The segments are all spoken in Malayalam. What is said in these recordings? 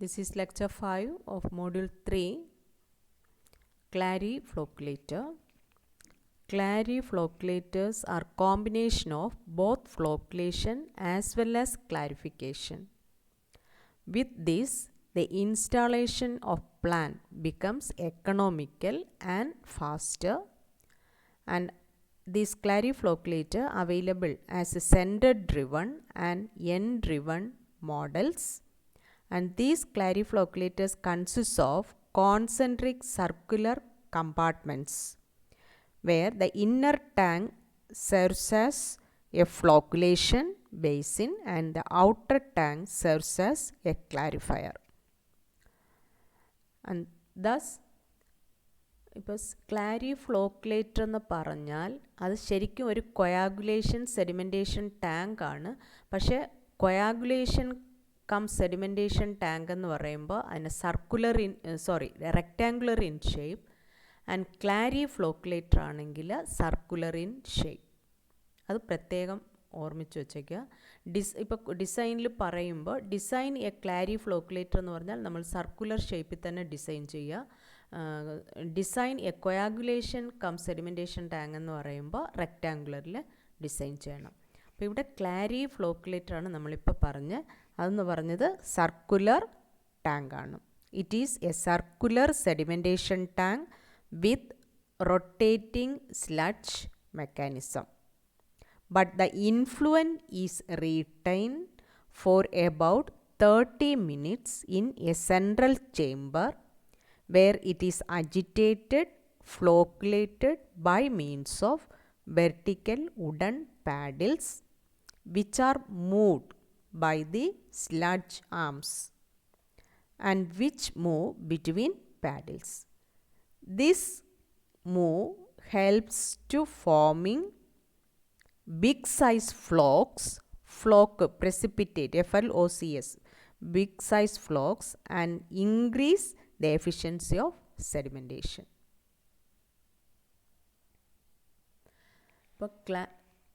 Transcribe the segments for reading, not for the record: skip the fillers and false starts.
This is lecture 5 of module 3, Clariflocculator. Clariflocculators are combination of both flocculation as well as clarification. With this, the installation of plant becomes economical and faster, and this clariflocculator available as a center-driven and end-driven models, and these clariflocculators consist of concentric circular compartments where the inner tank serves as a flocculation basin and the outer tank serves as a clarifier. And thus ഇപ്പോൾ ക്ലാരിഫ്ലോക്കുലേറ്റർ എന്ന് പറഞ്ഞാൽ അത് ശരിക്കും ഒരു കൊയാഗുലേഷൻ സെഡിമെൻറ്റേഷൻ ടാങ്ക് ആണ്. പക്ഷേ കൊയാഗുലേഷൻ കം സെഡിമെൻറ്റേഷൻ ടാങ്ക് എന്ന് പറയുമ്പോൾ അതിന് റെക്റ്റാങ്കുലർ ഇൻ ഷേപ്പ്, ആൻഡ് ക്ലാരിഫ്ലോക്കുലേറ്റർ ആണെങ്കിൽ സർക്കുലർ ഇൻ ഷേപ്പ്. അത് പ്രത്യേകം ഓർമ്മിച്ച് വെച്ചേക്കുക. ഇപ്പോൾ ഡിസൈനിൽ പറയുമ്പോൾ ഡിസൈൻ എ ക്ലാരിഫ്ലോക്കുലേറ്റർ എന്ന് പറഞ്ഞാൽ നമ്മൾ സർക്കുലർ ഷേപ്പിൽ തന്നെ ഡിസൈൻ ചെയ്യുക. Design a coagulation cum sedimentation tank എന്ന് പറയുമ്പോൾ റെക്റ്റാങ്കുലറിൽ ഡിസൈൻ ചെയ്യണം. അപ്പോൾ ഇവിടെ ക്ലാരിഫ്ലോക്കുലേറ്റർ ആണ് നമ്മളിപ്പോൾ അതെന്ന് പറഞ്ഞത് സർക്കുലർ ടാങ്ക് ആണ്. It is A circular sedimentation tank with rotating sludge mechanism. But the influent is retained for about 30 minutes in a central chamber where it is agitated, flocculated by means of vertical wooden paddles which are moved by the sludge arms and which move between paddles. This move helps to forming big size flock precipitate FLOCS, big size flocks, and increase the efficiency of sedimentation. ഇപ്പോൾ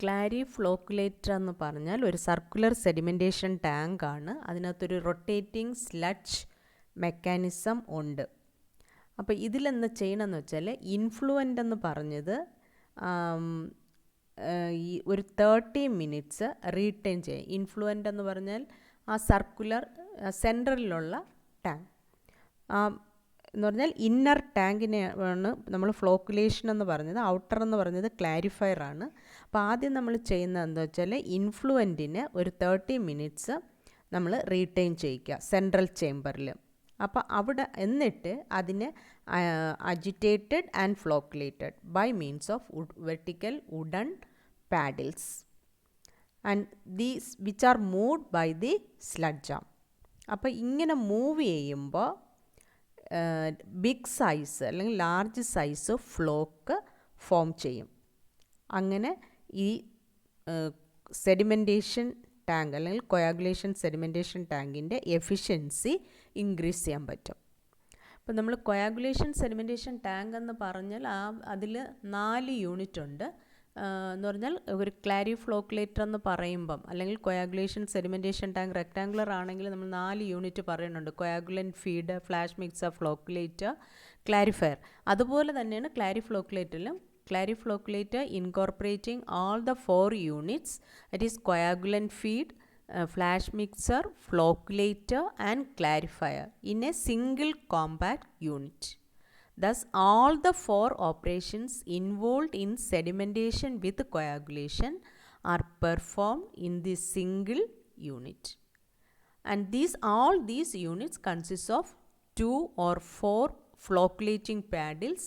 ക്ലാരിഫ്ലോക്കുലേറ്റർ എന്ന് പറഞ്ഞാൽ ഒരു സർക്കുലർ സെഡിമെൻറ്റേഷൻ ടാങ്ക് ആണ്. അതിനകത്തൊരു റൊട്ടേറ്റിംഗ് സ്ലഡ്ജ് മെക്കാനിസം ഉണ്ട്. അപ്പോൾ ഇതിലെന്താ ചെയ്യണമെന്ന് വെച്ചാൽ ഇൻഫ്ലുവൻ്റ് എന്ന് പറഞ്ഞത് ഈ ഒരു 30 മിനിറ്റ്സ് റീറ്റെയിൻ ചെയ്യും. ഇൻഫ്ലുവൻ്റ് എന്ന് പറഞ്ഞാൽ ആ സർക്കുലർ സെൻട്രലിലുള്ള ടാങ്ക് എന്ന് പറഞ്ഞാൽ ഇന്നർ ടാങ്കിനെയാണ് നമ്മൾ ഫ്ലോക്കുലേഷൻ എന്ന് പറഞ്ഞത്. ഔട്ടർ എന്ന് പറഞ്ഞത് ക്ലാരിഫയർ ആണ്. അപ്പോൾ ആദ്യം നമ്മൾ ചെയ്യുന്നത് എന്താ വെച്ചാൽ ഇൻഫ്ലുവൻറ്റിന് ഒരു 30 മിനിറ്റ്സ് നമ്മൾ റീറ്റെയിൻ ചെയ്യിക്കുക സെൻട്രൽ ചേംബറിൽ. അപ്പോൾ അവിടെ എന്നിട്ട് അതിനെ agitated and flocculated by means of vertical wooden paddles, and these which are moved by the sludge arm. അപ്പോൾ ഇങ്ങനെ മൂവ് ചെയ്യുമ്പോൾ ബിഗ് സൈസ് അല്ലെങ്കിൽ ലാർജ് സൈസ് ഫ്ലോക്ക് ഫോം ചെയ്യും. അങ്ങനെ ഈ സെഡിമെൻറ്റേഷൻ ടാങ്ക് അല്ലെങ്കിൽ കൊയാഗുലേഷൻ സെഡിമെൻറ്റേഷൻ ടാങ്കിൻ്റെ എഫിഷ്യൻസി ഇൻക്രീസ് ചെയ്യാൻ പറ്റും. അപ്പോൾ നമ്മൾ കൊയാഗുലേഷൻ സെഡിമെൻറ്റേഷൻ ടാങ്ക് എന്ന് പറഞ്ഞാൽ അതിൽ 4 യൂണിറ്റ് ഉണ്ട് എന്ന് പറഞ്ഞാൽ ഒരു ക്ലാരിഫ്ലോക്കുലേറ്റർ എന്ന് പറയുമ്പം അല്ലെങ്കിൽ കൊയാഗുലേഷൻ സെഡിമെൻറ്റേഷൻ ടാങ്ക് റെക്റ്റാങ്കുലർ ആണെങ്കിൽ നമ്മൾ 4 യൂണിറ്റ് പറയുന്നുണ്ട്. Coagulant feed, flash mixer, flocculator, clarifier. അതുപോലെ തന്നെയാണ് ക്ലാരിഫ്ലോക്കുലേറ്ററിലും. Clariflocculator incorporating all the 4 units, that is coagulant feed, flash mixer, flocculator and clarifier in a single compact unit. Thus all the 4 operations involved in sedimentation with coagulation are performed in this single unit. And all these units consist of 2 or 4 flocculating paddles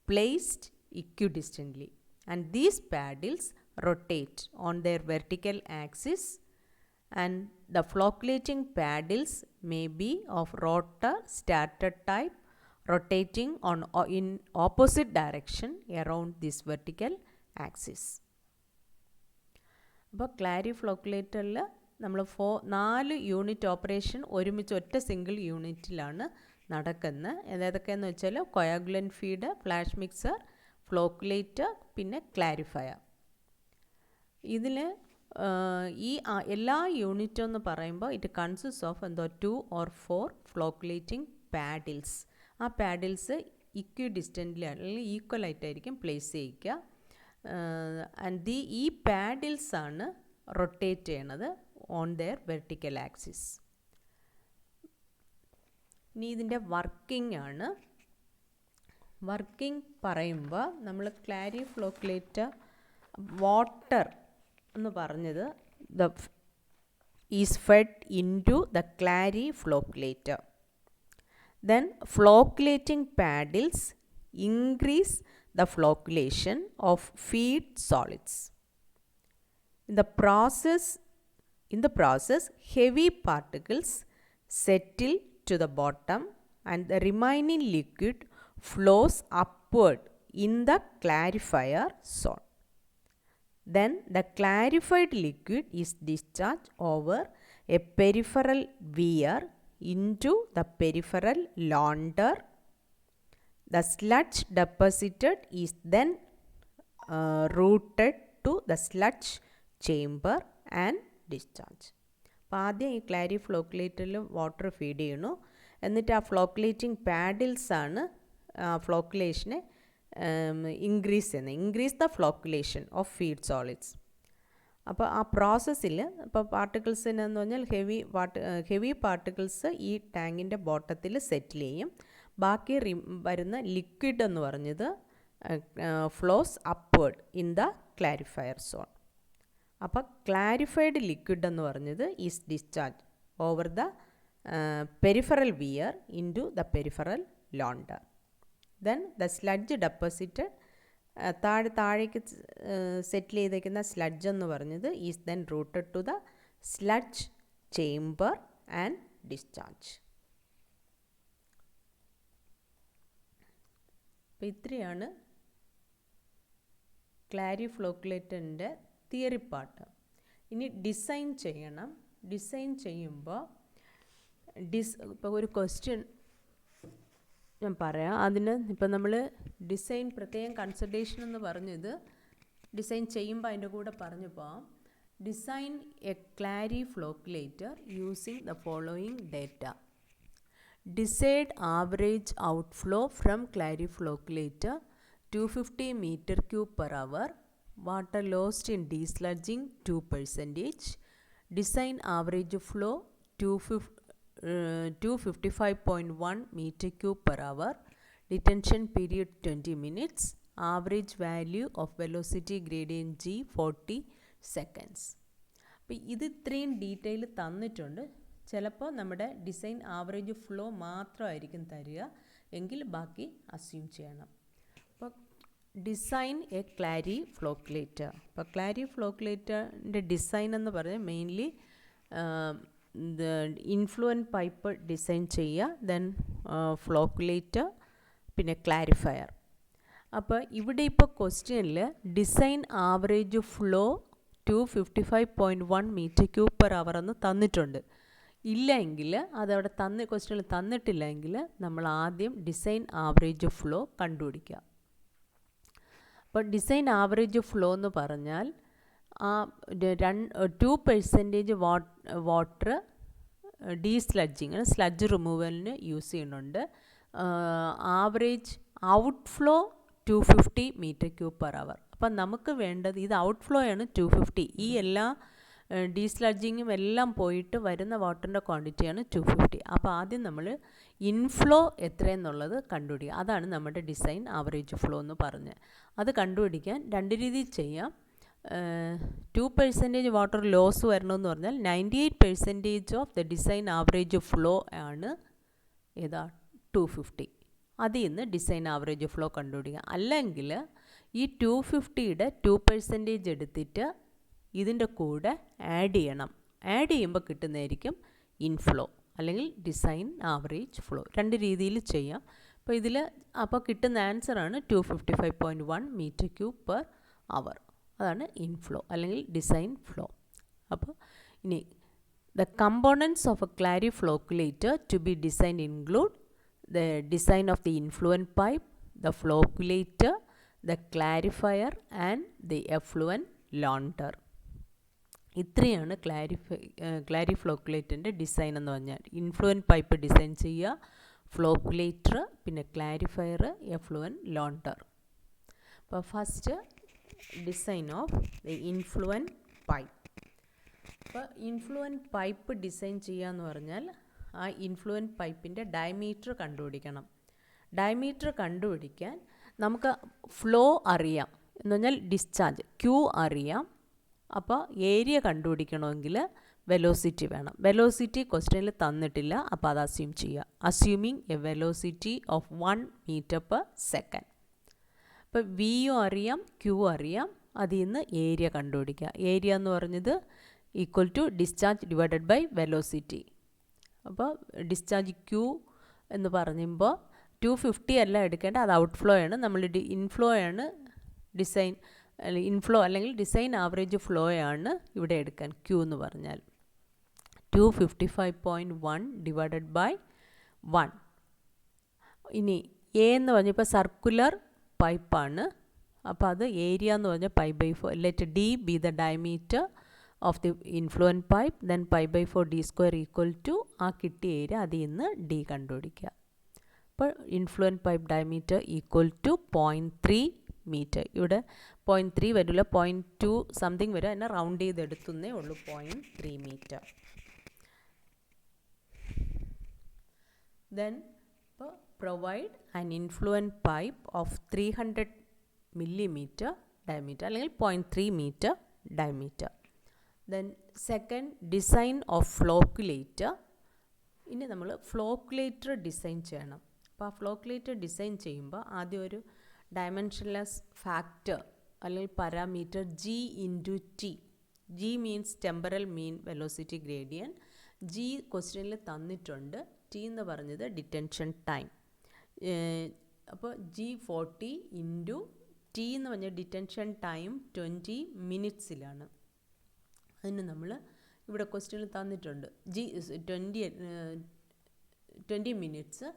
placed equidistantly, and these paddles rotate on their vertical axis, and the flocculating paddles may be of rotor starter type, rotating in opposite direction around this vertical axis. അപ്പോൾ ക്ലാരിഫ്ലോക്കുലേറ്ററിൽ നമ്മൾ 4 യൂണിറ്റ് ഓപ്പറേഷൻ ഒരുമിച്ച് ഒറ്റ സിംഗിൾ യൂണിറ്റിലാണ് നടക്കുന്നത്. ഏതൊക്കെയെന്ന് വെച്ചാൽ coagulant feed, flash mixer, flocculator, പിന്നെ ക്ലാരിഫയർ. ഇതിൽ ഈ എല്ലാ യൂണിറ്റും എന്ന് പറയുമ്പോൾ ഇറ്റ് കൺസിസ്റ്റ് ഓഫ് എന്തോ 2 or 4 ഫ്ലോക്കുലേറ്റിംഗ് പാഡിൽസ്. ആ പാഡിൽസ് ഇക്വിഡിസ്റ്റൻ്റിൽ അല്ലെങ്കിൽ ഈക്വൽ ആയിട്ടായിരിക്കും പ്ലേസ് ചെയ്യിക്കുക. ആൻഡ് ഈ പാഡിൽസാണ് റൊട്ടേറ്റ് ചെയ്യണത് ഓൺ ദെയർ വെർട്ടിക്കൽ ആക്സിസ്. ഇനി ഇതിൻ്റെ വർക്കിംഗ് ആണ്. വർക്കിംഗ് പറയുമ്പോൾ നമ്മൾ ക്ലാരിഫ്ലോക്കുലേറ്റർ വാട്ടർ എന്ന് പറഞ്ഞത് is fed into the clariflocculator. Then flocculating paddles increase the flocculation of feed solids. In the process, heavy particles settle to the bottom and the remaining liquid flows upward in the clarifier zone. Then the clarified liquid is discharged over a peripheral weir into the peripheral launder. The sludge deposited is then routed to the sludge chamber and discharged. അപ്പോൾ ആദ്യം ഈ ക്ലാരിഫ്ലോക്കുലേറ്ററിൽ വാട്ടർ ഫീഡ് ചെയ്യണു. എന്നിട്ട് ആ ഫ്ലോക്കുലേറ്റിംഗ് പാഡിൽസാണ് ഫ്ലോക്കുലേഷനെ increase the flocculation of feed solids. അപ്പോൾ ആ പ്രോസസ്സിൽ ഇപ്പോൾ പാർട്ടിക്കിൾസിനെന്ന് പറഞ്ഞാൽ ഹെവി പാർട്ടിക്കിൾസ് ഈ ടാങ്കിൻ്റെ ബോട്ടത്തിൽ സെറ്റിൽ ചെയ്യും. ബാക്കി വരുന്ന ലിക്വിഡ് എന്ന് പറഞ്ഞത് flows upward in the clarifier zone. അപ്പോൾ ക്ലാരിഫൈഡ് ലിക്വിഡ് എന്ന് പറഞ്ഞത് is discharge over the peripheral weir into the peripheral launder. Then the sludge deposited താഴേക്ക് സെറ്റിൽ ചെയ്തേക്കുന്ന സ്ലഡ്ജ് എന്ന് പറഞ്ഞത് is then routed to the sludge chamber and discharge. അപ്പോൾ ഇത്രയാണ് ക്ലാരിഫ്ലോക്കുലേറ്ററിൻ്റെ തിയറി പാർട്ട്. ഇനി ഡിസൈൻ ചെയ്യണം. ഡിസൈൻ ചെയ്യുമ്പോൾ ഇപ്പോൾ ഒരു ക്വസ്റ്റ്യൻ ഞാൻ പറയാം. അതിന് ഇപ്പം നമ്മൾ ഡിസൈൻ പ്രത്യേകം കൺസിഡറേഷൻ എന്ന് പറഞ്ഞത് ഡിസൈൻ ചെയ്യുമ്പോൾ അതിൻ്റെ കൂടെ പറഞ്ഞു പോകാം. Design a clariflocculator using the following data. Decide average outflow from clariflocculator 250 m³/h. Water lost in desludging 2%. Design average flow 255.1 m³/h. Detention period 20 minutes. Average value of velocity gradient g 40 seconds. അപ്പോൾ ഇത് ഇത്രയും ഡീറ്റെയിൽ തന്നിട്ടുണ്ട്. ചിലപ്പോൾ നമ്മുടെ ഡിസൈൻ ആവറേജ് ഫ്ലോ മാത്രമായിരിക്കും തരിക, എങ്കിൽ ബാക്കി അസ്യൂം ചെയ്യണം. അപ്പോൾ ഡിസൈൻ എ ക്ലാരിഫ്ലോക്കുലേറ്റർ. അപ്പോൾ ക്ലാരിഫ്ലോക്കുലേറ്ററിൻ്റെ ഡിസൈൻ എന്ന് പറഞ്ഞാൽ മെയിൻലി ഇൻഫ്ലുവൻറ്റ് പൈപ്പ് ഡിസൈൻ ചെയ്യുക, ദെൻ ഫ്ലോക്കുലേറ്റർ, പിന്നെ ക്ലാരിഫയർ. അപ്പോൾ ഇവിടെ ഇപ്പോൾ ക്വസ്റ്റ്യനിൽ ഡിസൈൻ ആവറേജ് ഫ്ലോ 255.1 m³/h എന്ന് തന്നിട്ടുണ്ട്. ഇല്ലെങ്കിൽ അതവിടെ ക്വസ്റ്റ്യനിൽ തന്നിട്ടില്ലെങ്കിൽ നമ്മൾ ആദ്യം ഡിസൈൻ ആവറേജ് ഫ്ലോ കണ്ടുപിടിക്കുക. അപ്പോൾ ഡിസൈൻ ആവറേജ് ഫ്ലോ എന്ന് പറഞ്ഞാൽ 2% വാട്ടർ ഡീസ്ലഡ്ജിങ് സ്ലഡ്ജ് റിമൂവലിന് യൂസ് ചെയ്യുന്നുണ്ട്. Average outflow 250 m³/h. അപ്പം നമുക്ക് വേണ്ടത് ഇത് ഔട്ട്ഫ്ലോ ആണ് 250. ഈ എല്ലാ ഡീസ്ലഡ്ജിങ്ങും എല്ലാം പോയിട്ട് വരുന്ന വാട്ടറിൻ്റെ ക്വാണ്ടിറ്റിയാണ് 250. അപ്പോൾ ആദ്യം നമ്മൾ ഇൻഫ്ലോ എത്രയെന്നുള്ളത് കണ്ടുപിടിക്കുക. അതാണ് നമ്മുടെ ഡിസൈൻ ആവറേജ് ഫ്ലോ എന്ന് പറഞ്ഞ്. അത് കണ്ടുപിടിക്കാൻ രണ്ട് രീതിയിൽ ചെയ്യാം. 2% വാട്ടർ ലോസ് വരണമെന്ന് പറഞ്ഞാൽ 98% of the design average flow ആണ് ഏതാ 250. അതിൽ നിന്ന് ഡിസൈൻ ആവറേജ് ഫ്ലോ കണ്ടുപിടിക്കുക. അല്ലെങ്കിൽ ഈ 250യുടെ 2% എടുത്തിട്ട് ഇതിൻ്റെ കൂടെ ആഡ് ചെയ്യണം. ആഡ് ചെയ്യുമ്പോൾ കിട്ടുന്നതായിരിക്കും ഇൻഫ്ലോ അല്ലെങ്കിൽ ഡിസൈൻ ആവറേജ് ഫ്ലോ. രണ്ട് രീതിയിൽ ചെയ്യാം. അപ്പോൾ ഇതിൽ അപ്പോൾ കിട്ടുന്ന ആൻസറാണ് 255.1 m³/h. അതാണ് ഇൻഫ്ലോ അല്ലെങ്കിൽ ഡിസൈൻ ഫ്ലോ. അപ്പോൾ ഇനി the components of a clariflocculator to be design include the design of the influent pipe, the flocculator, the clarifier and the effluent launder. ഇത്രയാണ് ക്ലാരിഫ്ലോക്കുലേറ്ററിൻ്റെ ഡിസൈൻ എന്ന് പറഞ്ഞാൽ. ഇൻഫ്ലുവൻറ്റ് പൈപ്പ് ഡിസൈൻ ചെയ്യുക, ഫ്ലോക്കുലേറ്റർ, പിന്നെ ക്ലാരിഫയർ, എഫ്ലുവൻറ്റ് ലോണ്ടർ. അപ്പോൾ first design of the influent pipe. അപ്പോൾ ഇൻഫ്ലുവൻറ്റ് പൈപ്പ് ഡിസൈൻ ചെയ്യുക എന്ന് പറഞ്ഞാൽ ആ ഇൻഫ്ലുവൻറ്റ് പൈപ്പിൻ്റെ ഡയമീറ്റർ കണ്ടുപിടിക്കണം. ഡയമീറ്റർ കണ്ടുപിടിക്കാൻ നമുക്ക് ഫ്ലോ അറിയാം എന്ന് പറഞ്ഞാൽ ഡിസ്ചാർജ് ക്യൂ അറിയാം. അപ്പോൾ ഏരിയ കണ്ടുപിടിക്കണമെങ്കിൽ വെലോസിറ്റി വേണം. വെലോസിറ്റി ക്വസ്റ്റ്യനിൽ തന്നിട്ടില്ല, അപ്പോൾ അത് അസ്യൂം ചെയ്യുക. Assuming a velocity of 1 metre per second. അപ്പോൾ വിയും അറിയാം, ക്യൂ അറിയാം, അതിൽ നിന്ന് ഏരിയ കണ്ടുപിടിക്കുക. ഏരിയ എന്ന് പറഞ്ഞത് equal to discharge divided by velocity. അപ്പോൾ ഡിസ്ചാർജ് ക്യൂ എന്ന് പറയുമ്പോൾ 250 അല്ല എടുക്കേണ്ടത്, അത് ഔട്ട്ഫ്ലോ ആണ്. നമ്മൾ ഇൻഫ്ലോ ആണ് ഡിസൈൻ ഇൻഫ്ലോ അല്ലെങ്കിൽ ഡിസൈൻ ആവറേജ് ഫ്ലോ ആണ് ഇവിടെ എടുക്കാൻ. ക്യൂ എന്ന് പറഞ്ഞാൽ 255.1 ഡിവൈഡഡ് ബൈ 1. ഇനി എ എന്ന് പറഞ്ഞപ്പോൾ സർക്കുലർ പൈപ്പാണ്, അപ്പോൾ അത് ഏരിയ എന്ന് പറഞ്ഞാൽ π/4. Let D be the diameter of the influent pipe, then π/4 d² equal to ആ കിട്ടിയ ഏരിയ അതിൽ നിന്ന് ഡി കണ്ടുപിടിക്കുക. അപ്പോൾ influent pipe diameter equal to 0.3 metre. ഇവിടെ 0.3 വരില്ല, 0.2 സംതിങ് വരും, അതിനെ റൗണ്ട് ചെയ്തെടുത്തുന്നേ ഉള്ളൂ, 0.3 മീറ്റർ. ദെൻ ഇപ്പോൾ provide an influent pipe of 300 millimeter diameter അല്ലെങ്കിൽ 0.3 metre diameter. Then second design of flocculator. ഇനി നമ്മൾ ഫ്ലോക്കുലേറ്റർ ഡിസൈൻ ചെയ്യണം. അപ്പോൾ ആ ഫ്ലോക്കുലേറ്റർ ഡിസൈൻ ചെയ്യുമ്പോൾ ആദ്യം ഒരു ഡയമെൻഷൻലെസ് ഫാക്ടർ അല്ലെങ്കിൽ parameter G into T. G means temporal mean velocity gradient. G ക്വസ്റ്റ്യനിൽ തന്നിട്ടുണ്ട്. ടി എന്ന് പറഞ്ഞത് ഡിറ്റൻഷൻ ടൈം. അപ്പോൾ ജി 40 ഇൻറ്റു ടി എന്ന് പറഞ്ഞാൽ ഡിറ്റൻഷൻ ടൈം 20 മിനിറ്റ്സിലാണ്. അതിന് നമ്മൾ ഇവിടെ ക്വസ്റ്റ്യനിൽ തന്നിട്ടുണ്ട് G 20 minutes,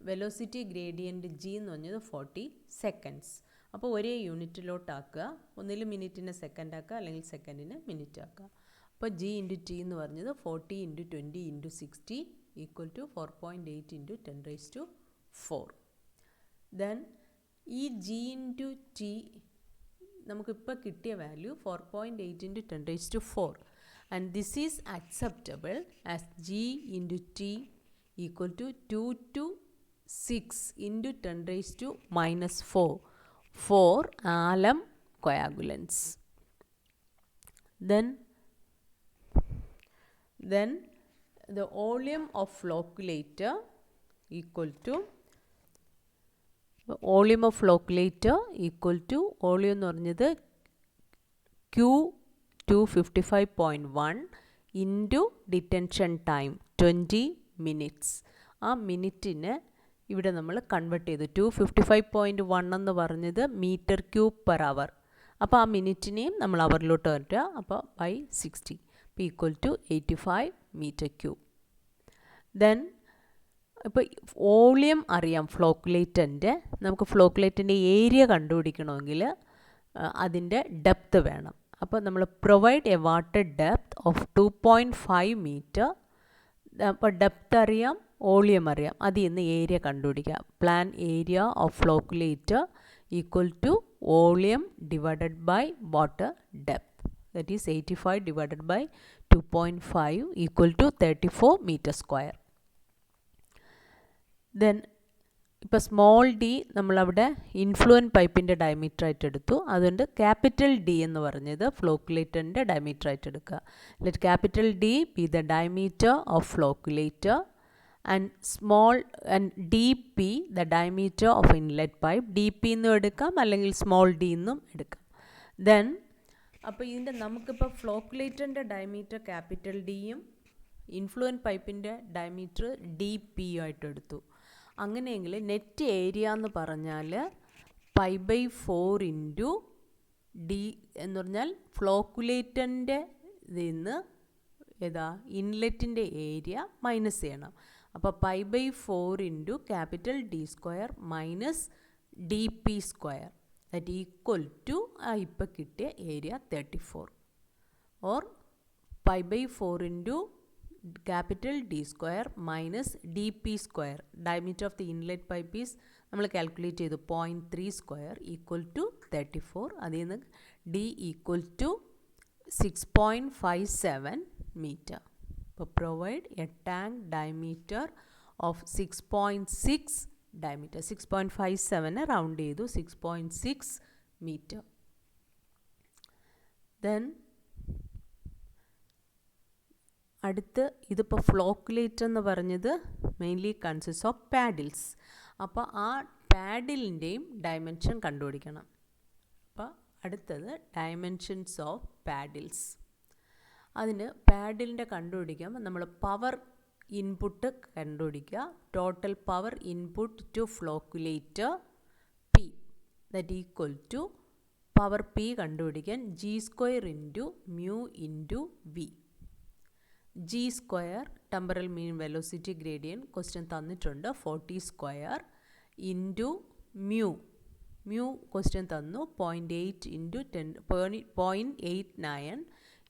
velocity gradient G എന്ന് പറഞ്ഞത് 40 സെക്കൻഡ്സ്. അപ്പോൾ ഒരേ യൂണിറ്റിലോട്ടാക്കുക, ഒന്നിൽ മിനിറ്റിനെ സെക്കൻഡ് ആക്കുക അല്ലെങ്കിൽ സെക്കൻഡിനെ മിനിറ്റ് ആക്കുക. അപ്പോൾ ജി ഇൻറ്റു ടി എന്ന് പറഞ്ഞത് 40 into 20 into 60 equal to 4.8 into 10⁴. Then ഈ ജി ഇൻറ്റു ടി നമുക്കിപ്പോൾ കിട്ടിയ value 4.8 into 10⁴. And this is acceptable as G into T equal to 2 to 6 into 10⁻⁴ for alum coagulants. Then the volume of flocculator equal to volume എന്ന് പറഞ്ഞത് Q 255.1 into detention time 20 minutes. ആ മിനിറ്റിന് ഇവിടെ നമ്മൾ കൺവേർട്ട് ചെയ്തു. 255.1 എന്ന് പറഞ്ഞത് മീറ്റർ ക്യൂബ് പെർ അവർ. അപ്പോൾ ആ മിനിറ്റിനെയും നമ്മൾ അവറിലോട്ട് വരിക. അപ്പോൾ by 60 equal to 85 metre cube. Then ഇപ്പോൾ വോളിയം അറിയാം ഫ്ലോക്കുലേറ്ററിൻ്റെ. നമുക്ക് ഫ്ലോക്കുലേറ്ററിൻ്റെ ഏരിയ കണ്ടുപിടിക്കണമെങ്കിൽ അതിൻ്റെ ഡെപ്ത് വേണം. അപ്പോൾ നമ്മൾ provide a water depth of 2.5 metre. അപ്പോൾ ഡെപ്ത് അറിയാം, വോളിയം അറിയാം, അതിൽ നിന്ന് ഏരിയ കണ്ടുപിടിക്കുക. Plan area of flocculator equal to volume divided by water depth. That is 85 divided by 2.5 equal to 34 metre square. Then ഇപ്പോൾ സ്മോൾ ഡി നമ്മളവിടെ ഇൻഫ്ലുവൻറ്റ് പൈപ്പിൻ്റെ ഡയമീറ്റർ ആയിട്ട് എടുത്തു. അതുകൊണ്ട് ക്യാപിറ്റൽ ഡി എന്ന് പറഞ്ഞത് ഫ്ലോക്കുലേറ്ററിൻ്റെ ഡയമീറ്റർ ആയിട്ട് എടുക്കുക. Let capital D be the diameter of flocculator and small and D P the diameter of inlet pipe. D P എന്നും എടുക്കാം അല്ലെങ്കിൽ സ്മോൾ ഡി എന്നും എടുക്കാം. ദെൻ അപ്പോൾ ഇതിൻ്റെ നമുക്കിപ്പോൾ ഫ്ലോക്കുലേറ്ററിൻ്റെ ഡയമീറ്റർ ക്യാപിറ്റൽ ഡിയും ഇൻഫ്ലുവൻറ്റ് പൈപ്പിൻ്റെ ഡയമീറ്റർ ഡി പി ആയിട്ട് എടുത്തു. അങ്ങനെയെങ്കിൽ നെറ്റ് ഏരിയ എന്ന് പറഞ്ഞാൽ π/4 ഇൻറ്റു ഡി എന്ന് പറഞ്ഞാൽ ഫ്ലോക്കുലേറ്ററിൻ്റെ ഇതിൽ നിന്ന് ഏതാ ഇൻലെറ്റിൻ്റെ ഏരിയ മൈനസ് ചെയ്യണം. അപ്പോൾ π/4 into capital D square minus D P square that equal to ഇപ്പോൾ കിട്ടിയ area 34 or pi by 4 into capital D square minus dp square. Diameter of the inlet pipe is നമ്മൾ കാൽക്കുലേറ്റ് ചെയ്തു 0.3 സ്ക്വയർ ഈക്വൽ ടു 34. അതിൽ നിന്ന് d ഈക്വൽ ടു 6.57 മീറ്റർ. അപ്പോൾ provide A tank diameter of 6.6 diameter. 6.57 round ചെയ്തു 6.6 മീറ്റർ. ദെൻ അടുത്ത് ഇതിപ്പോൾ ഫ്ലോക്കുലേറ്റർ എന്ന് പറഞ്ഞത് മെയിൻലി കൺസിസ്റ്റ് ഓഫ് പാഡിൽസ്. അപ്പോൾ ആ പാഡിലിൻ്റെയും ഡയമെൻഷൻ കണ്ടുപിടിക്കണം. അപ്പോൾ അടുത്തത് ഡയമെൻഷൻസ് ഓഫ് പാഡിൽസ്. അതിന് പാഡിലിൻ്റെ കണ്ടുപിടിക്കുമ്പോൾ നമ്മൾ പവർ ഇൻപുട്ട് കണ്ടുപിടിക്കുക. Total power input to flocculator P that equal to power P കണ്ടുപിടിക്കാൻ G square into mu into V. G square temporal mean velocity gradient question തന്നിട്ടുണ്ട് 40 സ്ക്വയർ ഇൻറ്റു മ്യൂ ക്വസ്റ്റ്യൻ തന്നു 0.8 ഇൻറ്റു 0.89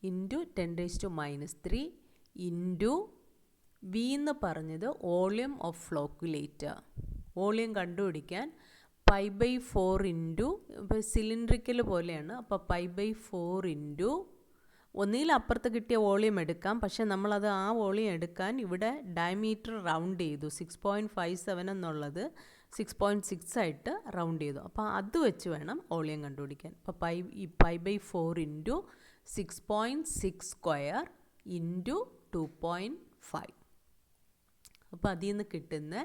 ഇൻറ്റു 10⁻³ ഇൻറ്റു വി എന്ന് പറഞ്ഞത് വോളിയം ഓഫ് ഫ്ലോക്കുലേറ്റർ. വോളിയം കണ്ടുപിടിക്കാൻ പൈ ബൈ 4 ഇൻറ്റു ഇപ്പോൾ സിലിണ്ട്രിക്കൽ പോലെയാണ്. അപ്പോൾ പൈ ബൈ 4 ഇൻറ്റു ഒന്നുകിൽ അപ്പുറത്ത് കിട്ടിയ വോളിയം എടുക്കാം, പക്ഷേ നമ്മളത് ആ വോളിയം എടുക്കാൻ ഇവിടെ ഡയമീറ്റർ റൗണ്ട് ചെയ്തു. 6.57 എന്നുള്ളത് 6.6 ആയിട്ട് റൗണ്ട് ചെയ്തു. അപ്പോൾ അത് വെച്ച് വേണം വോളിയം കണ്ടുപിടിക്കാൻ. അപ്പോൾ pi by 4 into 6.6 square into 2.5. അപ്പോൾ അതിൽ നിന്ന് കിട്ടുന്ന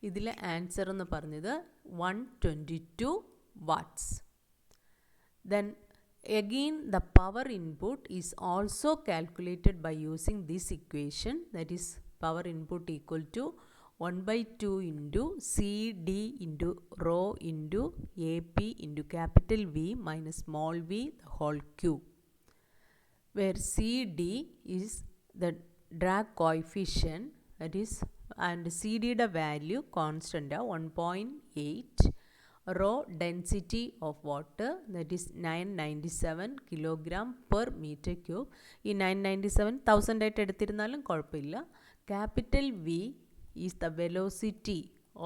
ഇതിലെ ആൻസർ എന്ന് പറഞ്ഞത് 122 watts. Then again the power input is also calculated by using this equation, that is power input equal to 1/2 into CD into rho into AP into capital V minus small v the whole cube, where CD is the drag coefficient, that is, and CD the value constant 1.8. Rho density of water, that is 997 kilogram per meter cube. ഈ 997 1000 ആയിട്ട് എടുത്തിരുന്നാലും കുഴപ്പമില്ല. Capital V is the velocity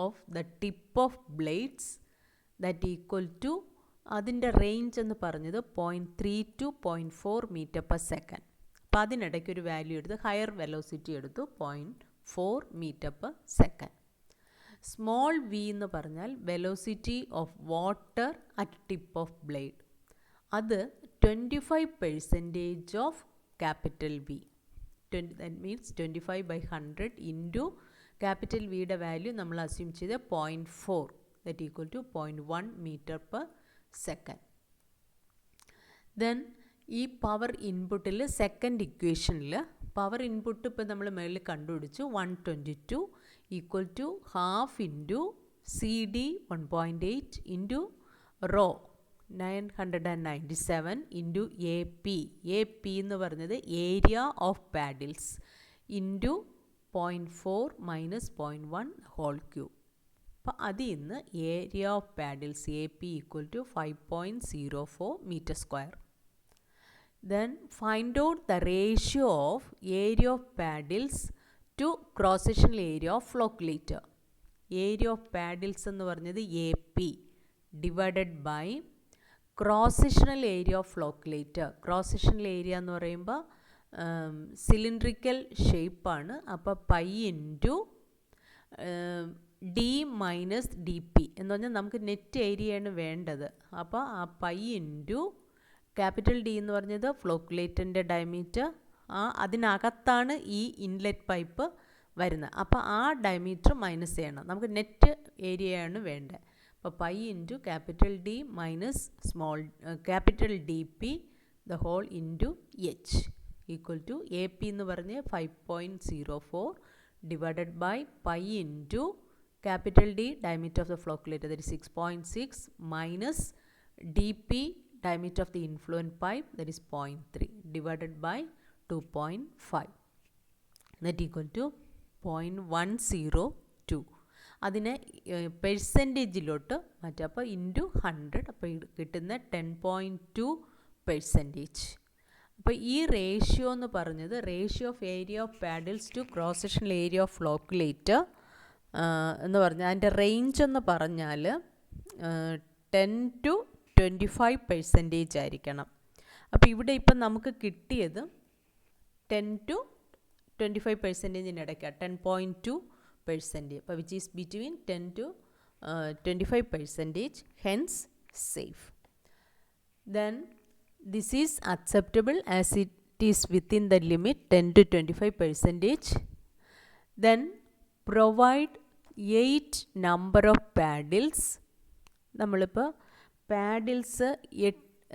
of the tip of blades that equal to അതിൻ്റെ റേഞ്ച് എന്ന് പറഞ്ഞത് 0.3 to 0.4 മീറ്റർ പെർ സെക്കൻഡ്. അപ്പോൾ അതിനിടയ്ക്ക് ഒരു വാല്യൂ എടുത്ത് ഹയർ വെലോസിറ്റി എടുത്തു 0.4 metre per second. Small V എന്ന് പറഞ്ഞാൽ velocity of water at tip of blade. അത് 25% of capital V. That means 25/100 into capital വിയുടെ വാല്യൂ നമ്മൾ അസ്യൂം ചെയ്ത് 0.4 that equal to 0.1 metre per second. Then ഈ പവർ ഇൻപുട്ടിൽ സെക്കൻഡ് ഇക്വേഷനിൽ പവർ ഇൻപുട്ട് ഇപ്പോൾ നമ്മൾ മേളിൽ കണ്ടുപിടിച്ചു 122 equal to half into CD 1.8 into rho 997 into AP. AP എന്ന് പറഞ്ഞത് area of paddles into 0.4 minus 0.1 whole cube. അപ്പോൾ അതിൽ നിന്ന് area of paddles AP equal to 5.04 metre square. Then find out the ratio of area of paddles to cross-sectional area of flocculator. Area of paddles എന്ന് പറഞ്ഞത് AP divided by cross-sectional area of flocculator. Cross-sectional area എന്ന് പറയുമ്പോൾ സിലിണ്ട്രിക്കൽ ഷേപ്പാണ്. അപ്പോൾ pi into D minus D P എന്ന് പറഞ്ഞാൽ നമുക്ക് നെറ്റ് ഏരിയയാണ് വേണ്ടത്. അപ്പോൾ ആ പൈ ഇൻറ്റു ക്യാപിറ്റൽ ഡി എന്ന് പറഞ്ഞത് ഫ്ലോക്കുലേറ്ററിൻ്റെ ഡയമീറ്റർ, അതിനകത്താണ് ഈ ഇൻലെറ്റ് പൈപ്പ് വരുന്നത്. അപ്പോൾ ആ ഡയമീറ്റർ മൈനസ് ചെയ്യണം, നമുക്ക് നെറ്റ് ഏരിയയാണ് വേണ്ടത്. അപ്പോൾ pi into capital D minus small capital D P the whole into H equal to A P എന്ന് പറഞ്ഞ് 5.04 divided by pi into capital D diameter of the flocculator that 6.6 minus D P diameter of the influent pipe that is 0.3 divided by 2.5 that equal to 0.102. അതിനെ പെർസെൻറ്റേജിലോട്ട് മാറ്റുക. അപ്പോൾ ഇൻറ്റു 100 അപ്പോൾ കിട്ടുന്ന 10.2%. അപ്പോൾ ഈ റേഷ്യോ എന്ന് പറഞ്ഞത് ratio of area of paddles to cross sectional area of flocculator എന്ന് പറഞ്ഞാൽ അതിൻ്റെ റേഞ്ച് എന്ന് പറഞ്ഞാൽ 10 to 25% ആയിരിക്കണം. അപ്പോൾ ഇവിടെ ഇപ്പം നമുക്ക് കിട്ടിയത് 10 to 25% ഇടയ്ക്കാണ്, 10.2%. അപ്പോൾ which is between 10 to 25%, hence safe. Then this is acceptable as it is within the limit 10 to 25%. Then provide 8 number of paddles. നമ്മളിപ്പോൾ പാഡിൽസ്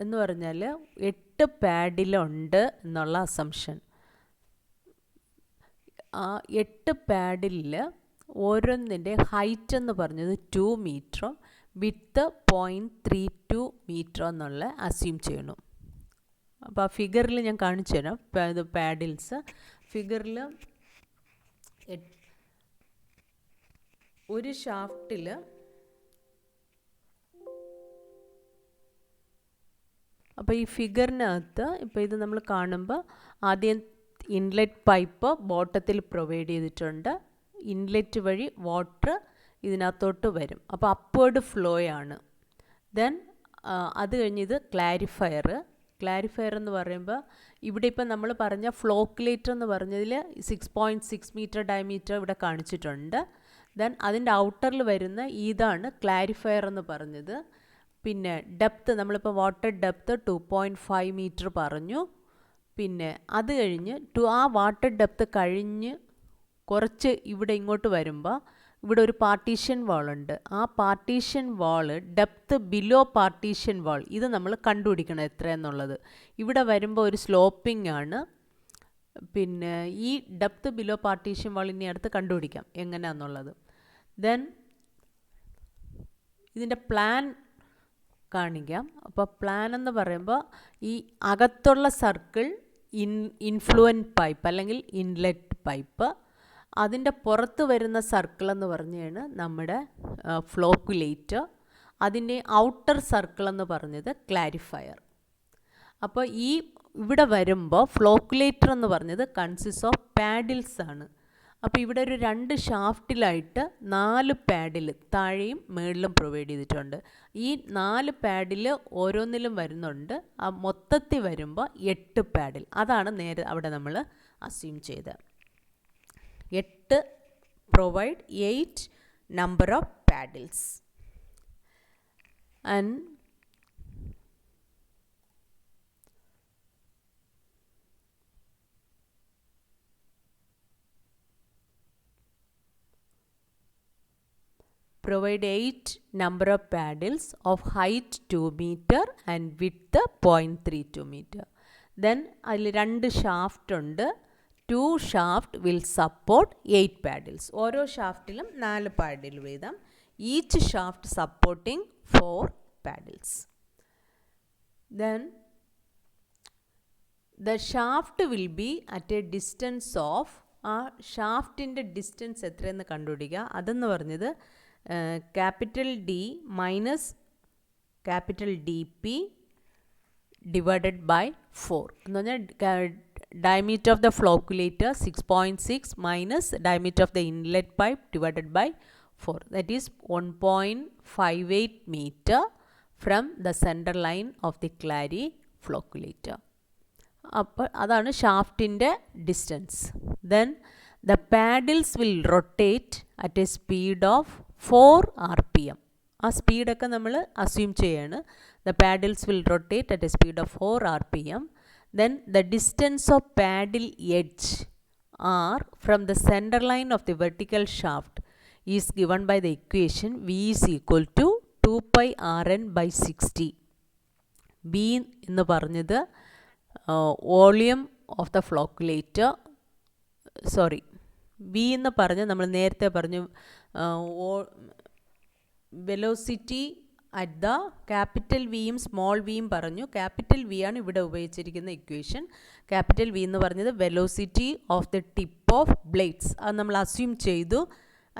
എന്ന് പറഞ്ഞാൽ 8 പാഡിലുണ്ട് എന്നുള്ള അസംഷൻ. ആ 8 പാഡിലിൽ ഓരോന്നിൻ്റെ ഹൈറ്റ് എന്ന് പറഞ്ഞത് 2 മീറ്ററും വിഡ്ത്ത് 0.32 മീറ്റർ എന്നുള്ള അസ്യൂം ചെയ്യണം. അപ്പോൾ ആ ഫിഗറിൽ ഞാൻ കാണിച്ചു തരാം. ഇത് പാഡിൽസ് ഫിഗറിൽ ഒരു ഷാഫ്റ്റിൽ അപ്പോൾ ഈ ഫിഗറിനകത്ത് ഇപ്പോൾ ഇത് നമ്മൾ കാണുമ്പോൾ ആദ്യം ഇൻലെറ്റ് പൈപ്പ് ബോട്ടത്തിൽ പ്രൊവൈഡ് ചെയ്തിട്ടുണ്ട്. ഇൻലെറ്റ് വഴി വാട്ടർ ഇതിനകത്തോട്ട് വരും. അപ്പോൾ അപ്വേർഡ് ഫ്ലോ ആണ്. ദെൻ അത് കഴിഞ്ഞ് ഇത് ക്ലാരിഫയർ എന്ന് പറയുമ്പോൾ ഇവിടെ ഇപ്പം നമ്മൾ പറഞ്ഞ ഫ്ലോക്കുലേറ്റർ എന്ന് പറഞ്ഞതിൽ 6.6 മീറ്റർ ഡയമീറ്റർ ഇവിടെ കാണിച്ചിട്ടുണ്ട്. ദെൻ അതിൻ്റെ ഔട്ടറിൽ വരുന്ന ഇതാണ് ക്ലാരിഫയർ എന്ന് പറഞ്ഞത്. പിന്നെ ഡെപ്ത്ത് നമ്മളിപ്പോൾ വാട്ടർ ഡെപ്ത്ത് 2.5 മീറ്റർ പറഞ്ഞു. പിന്നെ അത് കഴിഞ്ഞ് ആ വാട്ടർ ഡെപ്ത്ത് കഴിഞ്ഞ് കുറച്ച് ഇവിടെ ഇങ്ങോട്ട് വരുമ്പോൾ ഇവിടെ ഒരു പാർട്ടീഷൻ വാളുണ്ട്. ആ പാർട്ടീഷൻ വാള് ഡെപ്ത്ത് ബിലോ പാർട്ടീഷൻ വാൾ ഇത് നമ്മൾ കണ്ടുപിടിക്കണം എത്രയെന്നുള്ളത്. ഇവിടെ വരുമ്പോൾ ഒരു സ്ലോപ്പിംഗ് ആണ്. പിന്നെ ഈ ഡെപ്ത്ത് ബിലോ പാർട്ടീഷൻ വാൾ ഇനി അടുത്ത് കണ്ടുപിടിക്കാം എങ്ങനെയാണെന്നുള്ളത്. ദെൻ ഇതിൻ്റെ പ്ലാൻ കാണിക്കാം. അപ്പോൾ പ്ലാൻ എന്ന് പറയുമ്പോൾ ഈ അകത്തുള്ള സർക്കിൾ ഇൻഫ്ലുവൻറ്റ് പൈപ്പ് അല്ലെങ്കിൽ ഇൻലെറ്റ് പൈപ്പ്, അതിൻ്റെ പുറത്ത് വരുന്ന സർക്കിൾ എന്ന് പറഞ്ഞാണ് നമ്മുടെ ഫ്ലോക്കുലേറ്റർ, അതിൻ്റെ ഔട്ടർ സർക്കിൾ എന്ന് പറഞ്ഞത് ക്ലാരിഫയർ. അപ്പോൾ ഈ ഇവിടെ വരുമ്പോൾ ഫ്ലോക്കുലേറ്റർ എന്ന് പറഞ്ഞത് കൺസിസ്റ്റ് ഓഫ് പാഡിൽസ് ആണ്. അപ്പോൾ ഇവിടെ ഒരു 2 ഷാഫ്റ്റിലായിട്ട് 4 പാഡിൽ താഴെയും മുകളിലും പ്രൊവൈഡ് ചെയ്തിട്ടുണ്ട്. ഈ 4 പാഡിൽ ഓരോന്നിലും വരുന്നുണ്ട്. ആ മൊത്തത്തിൽ വരുമ്പോൾ 8 പാഡിൽ. അതാണ് നേരെ അവിടെ നമ്മൾ അസ്യൂം ചെയ്തത്. 8 provide 8 number of paddles. And provide 8 number of paddles of height 2 meter and width 0.32 meter. Then അതിൽ 2 ഷാഫ്റ്റ് ഉണ്ട്. 2 ഷാഫ്റ്റ് will support 8 paddles. ഓരോ ഷാഫ്റ്റിലും 4 പാഡിൽ വീതം. Each shaft supporting 4 paddles. Then the shaft will be at a distance of ആ ഷാഫ്റ്റിൻ്റെ ഡിസ്റ്റൻസ് എത്രയെന്ന് കണ്ടുപിടിക്കുക. അതെന്ന് പറഞ്ഞത് capital D minus capital DP divided by 4 എന്ന് പറഞ്ഞാൽ diameter of the flocculator 6.6 minus diameter of the inlet pipe divided by 4, that is 1.58 meter from the center line of the clary flocculator. അപ്പോൾ അതാണ് ഷാഫ്റ്റിൻ്റെ distance. Then the paddles will rotate at a speed of 4 RPM. ആ സ്പീഡൊക്കെ നമ്മൾ അസ്യൂം ചെയ്യാണ്. The paddles will rotate at a speed of 4 RPM. Then the distance of paddle edge R from the center line of the vertical shaft is given by the equation V is equal to 2 pi Rn by 60. B എന്ന് പറഞ്ഞത് volume of the flocculator, sorry V എന്ന് പറഞ്ഞ് നമ്മൾ നേരത്തെ പറഞ്ഞു വെലോസിറ്റി അറ്റ് ദ ക്യാപിറ്റൽ വിയും സ്മോൾ വിയും പറഞ്ഞു. ക്യാപിറ്റൽ വി ആണ് ഇവിടെ ഉപയോഗിച്ചിരിക്കുന്ന ഇക്വേഷൻ. ക്യാപിറ്റൽ വി എന്ന് പറഞ്ഞത് velocity of the tip of blades, അത് നമ്മൾ അസ്യൂം ചെയ്തു.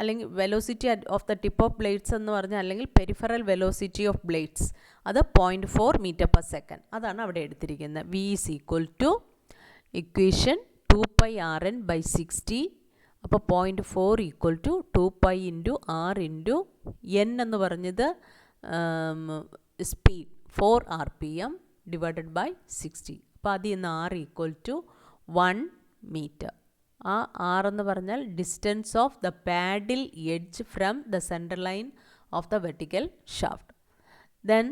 അല്ലെങ്കിൽ velocity of the tip of blades എന്ന് പറഞ്ഞാൽ അല്ലെങ്കിൽ പെരിഫറൽ വെലോസിറ്റി ഓഫ് ബ്ലേഡ്സ് അത് 0.4 മീറ്റർ പെർ സെക്കൻഡ്. അതാണ് അവിടെ എടുത്തിരിക്കുന്നത്. V is equal to equation 2πrn/60. അപ്പോൾ 0.4 equal to 2π into R into N എന്ന് പറഞ്ഞത് സ്പീഡ് 4 RPM ഡിവൈഡഡ് ബൈ 60. അപ്പോൾ അതിൽ നിന്ന് ആർ ഈക്വൽ ടു 1 മീറ്റർ. ആ ആർ എന്ന് പറഞ്ഞാൽ distance of the paddle edge from the central line of the vertical shaft. Then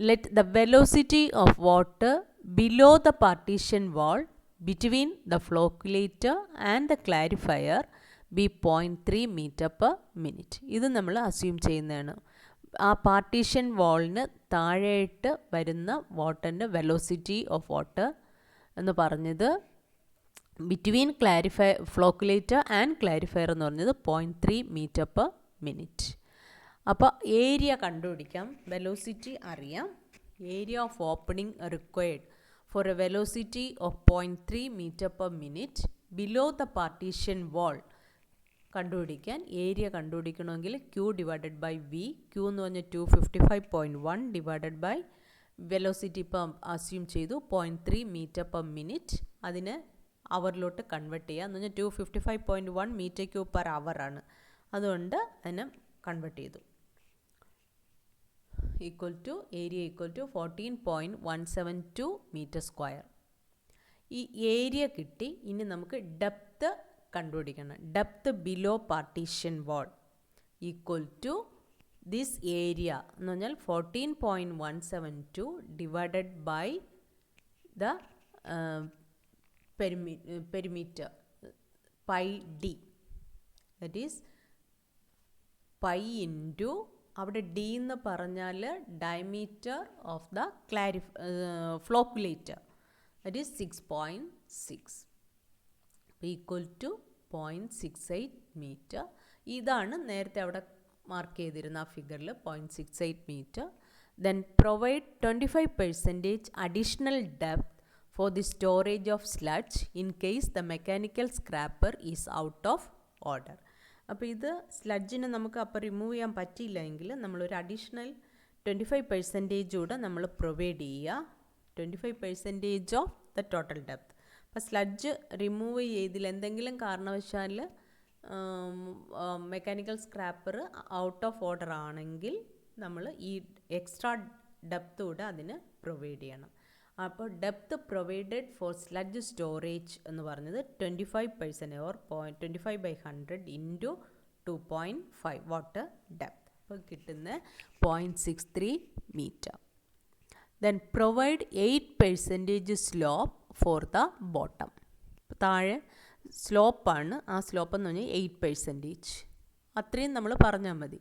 let the velocity of water below the partition wall between the flocculator and the clarifier be 0.3 meter per minute. ഇത് നമ്മൾ അസ്യൂം ചെയ്യുന്നതാണ്. ആ പാർട്ടീഷൻ വാളിന് താഴെയിട്ട് വരുന്ന വാട്ടറിൻ്റെ വെലോസിറ്റി ഓഫ് വാട്ടർ എന്ന് പറഞ്ഞത് ബിറ്റ്വീൻ ഫ്ലോക്കുലേറ്റർ ആൻഡ് ക്ലാരിഫയർ എന്ന് പറഞ്ഞത് 0.3 മീറ്റർ പെർ മിനിറ്റ്. അപ്പോൾ ഏരിയ കണ്ടുപിടിക്കാം, വെലോസിറ്റി അറിയാം. Area of opening required for a velocity of 0.3 meter per minute below the partition wall. കണ്ടുപിടിക്കാൻ ഏരിയ കണ്ടുപിടിക്കണമെങ്കിൽ Q divided by V. Q എന്ന് പറഞ്ഞാൽ 255.1 ഡിവൈഡഡ് ബൈ വെലോസിറ്റി ഇപ്പം അസ്യൂം ചെയ്തു 0.3 മീറ്റർ പെർ മിനിറ്റ്. അതിന് അവറിലോട്ട് കൺവേർട്ട് ചെയ്യുക എന്ന് പറഞ്ഞാൽ 255.1 മീറ്റർ ക്യൂബ് പെർ അവർ ആണ്. അതുകൊണ്ട് അതിനെ കൺവേർട്ട് ചെയ്തു. Equal to area equal to 14.172 metre square. ഈ ഏരിയ കിട്ടി. ഇനി നമുക്ക് ഡെപ്ത് കണ്ടുപിടിക്കണം. Depth below partition wall equal to this area എന്ന് പറഞ്ഞാൽ 14.172 divided by the perimeter pi D. That is pi into അവിടെ ഡി എന്ന് പറഞ്ഞാൽ diameter of the flocculator. That is 6.6 equal to 0.68 metre. ഇതാണ് നേരത്തെ അവിടെ മാർക്ക് ചെയ്തിരുന്ന ആ ഫിഗറിൽ 0.68 metre. Then provide 25% additional depth for the storage of sludge in case the mechanical scraper is out of order. അപ്പോൾ ഇത് സ്ലഡ്ജിനെ നമുക്ക് അപ്പോൾ റിമൂവ് ചെയ്യാൻ പറ്റിയില്ല എങ്കിൽ നമ്മളൊരു അഡീഷണൽ 25% കൂടെ നമ്മൾ പ്രൊവൈഡ് ചെയ്യുക. 25% ഓഫ് ദ ടോട്ടൽ ഡെപ്ത്. അപ്പോൾ സ്ലഡ്ജ് റിമൂവ് ചെയ്തില്ല എന്തെങ്കിലും കാരണവശാൽ mechanical scraper out of order ആണെങ്കിൽ നമ്മൾ ഈ എക്സ്ട്രാ ഡെപ്ത് കൂടെ അതിന് പ്രൊവൈഡ് ചെയ്യണം. അപ്പോൾ depth provided four sludge storage എന്ന് പറഞ്ഞത് 25% ഓർ 25/100 ഇൻറ്റു 2.5 വാട്ടർ ഡെപ്ത്. അപ്പോൾ കിട്ടുന്ന 0.63 metre. Then provide 8% slope for the bottom. താഴെ സ്ലോപ്പാണ്. ആ സ്ലോപ്പ് എന്ന് പറഞ്ഞാൽ 8%. അത്രയും നമ്മൾ പറഞ്ഞാൽ മതി.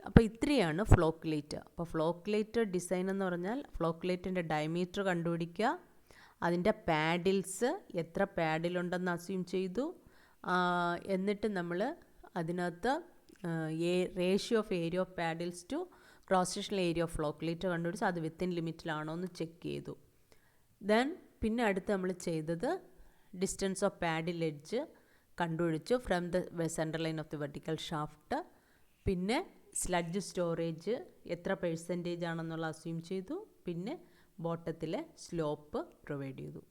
അപ്പോൾ ഇത്രയാണ് ഫ്ലോക്കുലേറ്റർ. അപ്പോൾ ഫ്ലോക്കുലേറ്റർ ഡിസൈൻ എന്ന് പറഞ്ഞാൽ ഫ്ലോക്കുലേറ്ററിൻ്റെ ഡയമീറ്റർ കണ്ടുപിടിക്കുക, അതിൻ്റെ പാഡിൽസ് എത്ര പാഡിലുണ്ടെന്ന് അസ്യൂം ചെയ്തു, എന്നിട്ട് നമ്മൾ അതിനകത്ത് ratio of area of paddles to cross sectional area of flocculator കണ്ടുപിടിച്ച് അത് വിത്തിൻ ലിമിറ്റിലാണോ എന്ന് ചെക്ക് ചെയ്തു. ദെൻ പിന്നെ അടുത്ത് നമ്മൾ ചെയ്തത് ഡിസ്റ്റൻസ് ഓഫ് പാഡിൽ എഡ്ജ് കണ്ടുപിടിച്ചു from the central line of the vertical shaft. പിന്നെ സ്ലഡ്ജ് സ്റ്റോറേജ് എത്ര % ആണെന്നുള്ള അസ്യൂം ചെയ്തു. പിന്നെ ബോട്ടത്തിലെ സ്ലോപ്പ് പ്രൊവൈഡ് ചെയ്തു.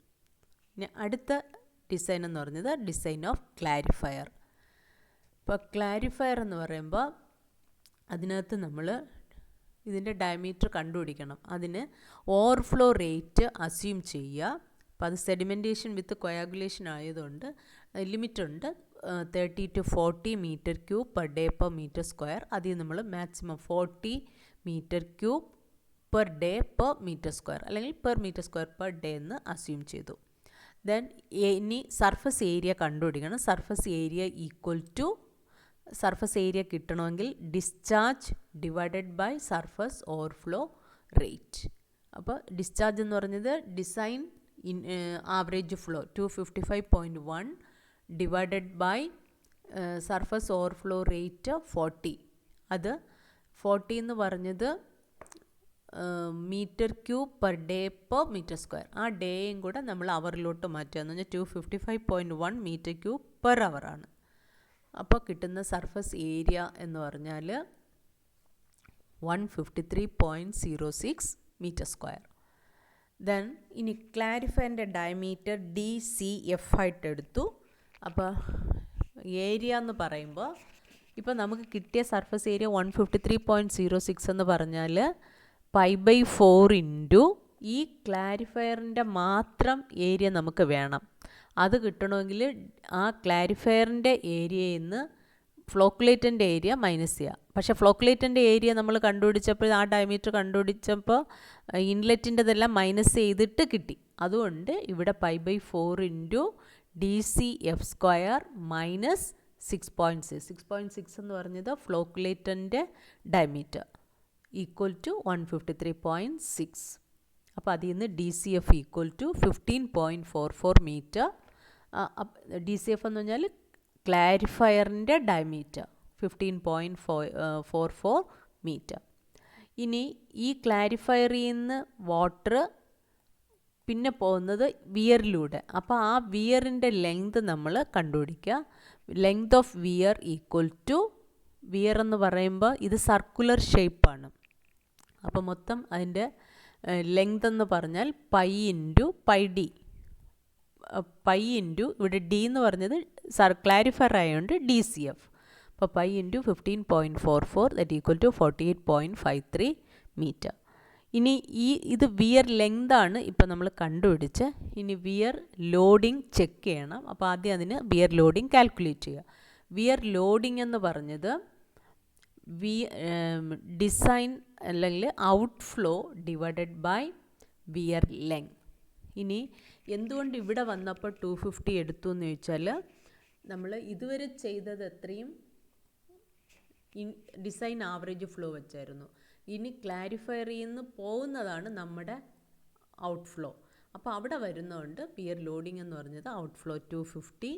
പിന്നെ അടുത്ത ഡിസൈൻ എന്ന് പറഞ്ഞത് ഡിസൈൻ ഓഫ് ക്ലാരിഫയർ. ഇപ്പോൾ ക്ലാരിഫയർ എന്ന് പറയുമ്പോൾ അതിനകത്ത് നമ്മൾ ഇതിൻ്റെ ഡയമീറ്റർ കണ്ടുപിടിക്കണം. അതിന് ഓവർഫ്ലോ റേറ്റ് അസ്യൂം ചെയ്യുക. അപ്പോൾ അത് സെഡിമെൻറ്റേഷൻ വിത്ത് കൊയാഗുലേഷൻ ആയതുകൊണ്ട് ലിമിറ്റുണ്ട് 30 to 40 metre cube per day per metre square. അതിൽ നമ്മൾ maximum 40 metre cube per day per metre square അല്ലെങ്കിൽ per metre square per day എന്ന് അസ്യൂം ചെയ്തു. ദെൻ ഇനി സർഫസ് ഏരിയ കണ്ടുപിടിക്കണം. Surface area equal to surface area കിട്ടണമെങ്കിൽ discharge divided by surface overflow rate. അപ്പോൾ ഡിസ്ചാർജ് എന്ന് പറഞ്ഞത് design average flow 255.1 divided by surface overflow rate 40. അത് 40 എന്ന് പറഞ്ഞത് metre cube per day per metre square. ആ ഡേയും കൂടെ നമ്മൾ അവറിലോട്ട് മാറ്റുക എന്ന് പറഞ്ഞാൽ 255.1 മീറ്റർ ക്യൂബ് പെർ അവറാണ്. അപ്പോൾ കിട്ടുന്ന സർഫസ് ഏരിയ എന്ന് പറഞ്ഞാൽ 153.06 മീറ്റർ സ്ക്വയർ. ദെൻ ഇനി ക്ലാരിഫയറിൻ്റെ ഡയമീറ്റർ DCF ആയിട്ട് എടുത്തു. അപ്പോൾ ഏരിയ എന്ന് പറയുമ്പോൾ ഇപ്പോൾ നമുക്ക് കിട്ടിയ സർഫസ് ഏരിയ 153.06 എന്ന് പറഞ്ഞാൽ π/4 ഇൻറ്റു ഈ ക്ലാരിഫയറിൻ്റെ മാത്രം ഏരിയ നമുക്ക് വേണം. അത് കിട്ടണമെങ്കിൽ ആ ക്ലാരിഫയറിൻ്റെ ഏരിയയിൽ നിന്ന് ഫ്ലോക്കുലേറ്റൻ്റെ ഏരിയ മൈനസ് ചെയ്യുക. പക്ഷേ ഫ്ലോക്കുലേറ്റൻ്റെ ഏരിയ നമ്മൾ കണ്ടുപിടിച്ചപ്പോൾ ആ ഡയമീറ്റർ കണ്ടുപിടിച്ചപ്പോൾ ഇൻലെറ്റിൻ്റെതെല്ലാം മൈനസ് ചെയ്തിട്ട് കിട്ടി. അതുകൊണ്ട് ഇവിടെ π/4 ഇൻറ്റു DCF സ്ക്വയർ മൈനസ് 6.6. 6.6 എന്ന് പറഞ്ഞത് ഫ്ലോക്കുലേറ്റൻ്റെ ഡയമീറ്റർ ഈക്വൽ ടു 153.6. അപ്പോൾ അതിൽ നിന്ന് DCF equal to 15.44 metre. DCF എന്ന് പറഞ്ഞാൽ ക്ലാരിഫയറിൻ്റെ ഡയമീറ്റർ 15.44 മീറ്റർ. ഇനി ഈ ക്ലാരിഫയറിൽ നിന്ന് വാട്ടർ പിന്നെ പോകുന്നത് വിയറിലൂടെ. അപ്പോൾ ആ വിയറിൻ്റെ ലെങ്ത് നമ്മൾ കണ്ടുപിടിക്കുക. Length of weir equal to, weir എന്ന് പറയുമ്പോൾ ഇത് സർക്കുലർ ഷേപ്പാണ്. അപ്പോൾ മൊത്തം അതിൻ്റെ ലെങ്ത് എന്ന് പറഞ്ഞാൽ π ഇൻറ്റു πD. π ഇൻറ്റു ഇവിടെ D എന്ന് പറഞ്ഞത് ക്ലാരിഫയർ ആയതുകൊണ്ട് DCF. അപ്പോൾ π into 15.44 that equal to 48.53 metre. ഇനി ഇത് വിയർ ലെങ്താണ് ഇപ്പോൾ നമ്മൾ കണ്ടുപിടിച്ച്. ഇനി വിയർ ലോഡിങ് ചെക്ക് ചെയ്യണം. അപ്പോൾ ആദ്യം അതിന് വിയർ ലോഡിങ് കാൽക്കുലേറ്റ് ചെയ്യുക. വിയർ ലോഡിങ് എന്ന് പറഞ്ഞത് ഡിസൈൻ അല്ലെങ്കിൽ outflow divided by weir length. ഇനി എന്തുകൊണ്ട് ഇവിടെ വന്നപ്പോൾ 250 എടുത്തു എന്ന് ചോദിച്ചാൽ നമ്മൾ ഇതുവരെ ചെയ്തത് എത്രയും ഡിസൈൻ ആവറേജ് ഫ്ലോ വെച്ചായിരുന്നു. ഇനി ക്ലാരിഫയറിൽ നിന്ന് പോകുന്നതാണ് നമ്മുടെ ഔട്ട്ഫ്ലോ. അപ്പോൾ അവിടെ വരുന്നതുകൊണ്ട് വിയർ ലോഡിങ് എന്ന് പറഞ്ഞത് outflow 250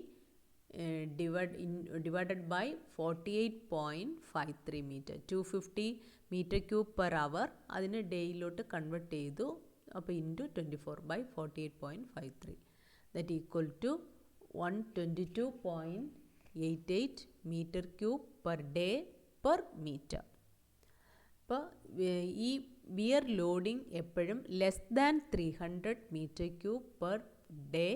divided by 48.53 metre. 250 metre cube per hour അതിന് ഡേയിലോട്ട് കൺവേർട്ട് ചെയ്തു. അപ്പോൾ into 24/48.53 that equal to 122.88 metre cube per day per metre. അപ്പോൾ ഈ വിയർ ലോഡിങ് എപ്പോഴും less than 300 metre cube per day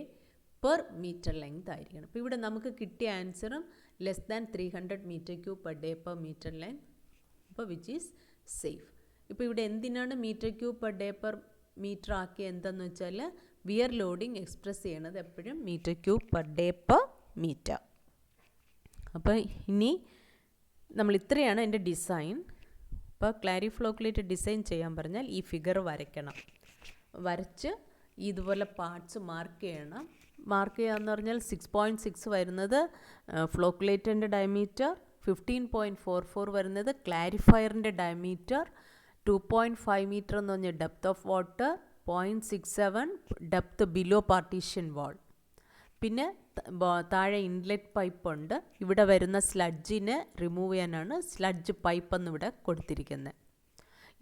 per metre length ആയിരിക്കണം. അപ്പോൾ ഇവിടെ നമുക്ക് കിട്ടിയ ആൻസറും less than 300 metre cube per day per metre length. അപ്പോൾ വിച്ച് ഈസ് സേഫ്. ഇപ്പോൾ ഇവിടെ എന്തിനാണ് metre cube per day per metre ആക്കിയ എന്തെന്ന് വെച്ചാൽ വിയർ ലോഡിങ് എക്സ്പ്രസ് ചെയ്യണത് എപ്പോഴും metre cube per day per metre. അപ്പോൾ ഇനി നമ്മൾ ഇത്രയാണ് എൻ്റെ ഡിസൈൻ. ഇപ്പോൾ ക്ലാരിഫ്ലോക്കുലേറ്റ് ഡിസൈൻ ചെയ്യാൻ പറഞ്ഞാൽ ഈ ഫിഗർ വരയ്ക്കണം. വരച്ച് ഇതുപോലെ പാർട്സ് മാർക്ക് ചെയ്യണം. മാർക്ക് ചെയ്യാന്ന് പറഞ്ഞാൽ 6.6 വരുന്നത് ഫ്ലോക്കുലേറ്ററിൻ്റെ ഡയമീറ്റർ, 15.44 വരുന്നത് ക്ലാരിഫയറിൻ്റെ ഡയമീറ്റർ, 2.5 മീറ്റർ എന്ന് പറഞ്ഞാൽ depth of water, 0.67 depth below partition wall. പിന്നെ താഴെ ഇൻലെറ്റ് പൈപ്പ് ഉണ്ട്. ഇവിടെ വരുന്ന സ്ലഡ്ജിനെ റിമൂവ് ചെയ്യാനാണ് സ്ലഡ്ജ് പൈപ്പ് എന്നിവിടെ കൊടുത്തിരിക്കുന്നത്.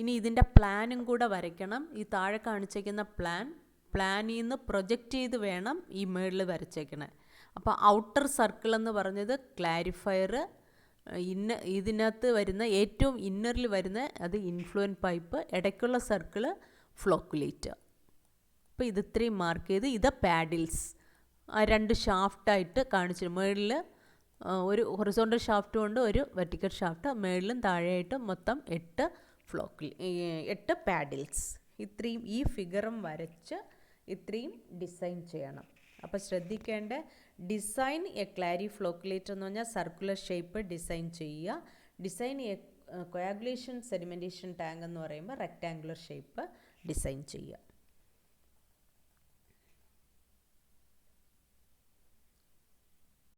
ഇനി ഇതിൻ്റെ പ്ലാനും കൂടെ വരയ്ക്കണം. ഈ താഴെ കാണിച്ചേക്കുന്ന പ്ലാനിൽ നിന്ന് പ്രൊജക്റ്റ് ചെയ്ത് വേണം ഈ മേളിൽ വരച്ചേക്കണേ. അപ്പോൾ ഔട്ടർ സർക്കിൾ എന്ന് പറഞ്ഞത് ക്ലാരിഫയർ, ഇതിനകത്ത് വരുന്ന ഏറ്റവും ഇന്നറിൽ വരുന്ന അത് ഇൻഫ്ലുവൻറ്റ് പൈപ്പ്, ഇടയ്ക്കുള്ള സർക്കിള് ഫ്ലോക്കുലേറ്റർ. അപ്പോൾ ഇത് ഇത്രയും മാർക്ക് ചെയ്ത് ഇത് പാഡിൽസ് രണ്ട് ഷാഫ്റ്റായിട്ട് കാണിച്ചു. മേളിൽ ഒരു ഹൊറിസോണ്ടൽ ഷാഫ്റ്റും ഉണ്ട്, ഒരു വെർട്ടിക്കൽ ഷാഫ്റ്റ്. മേളിലും താഴെയായിട്ട് മൊത്തം 8 പാഡിൽസ്. ഇത്രയും ഈ ഫിഗറും വരച്ച് ഇത്രയും ഡിസൈൻ ചെയ്യണം. അപ്പോൾ ശ്രദ്ധിക്കേണ്ട ഡിസൈൻ എ ക്ലാരിഫ്ലോക്കുലേറ്റർ എന്ന് പറഞ്ഞാൽ സർക്കുലർ ഷേപ്പ് ഡിസൈൻ ചെയ്യുക. Design a coagulation sedimentation tank എന്ന് പറയുമ്പോൾ റെക്റ്റാങ്കുലർ ഷേപ്പ് ഡിസൈൻ ചെയ്യുക.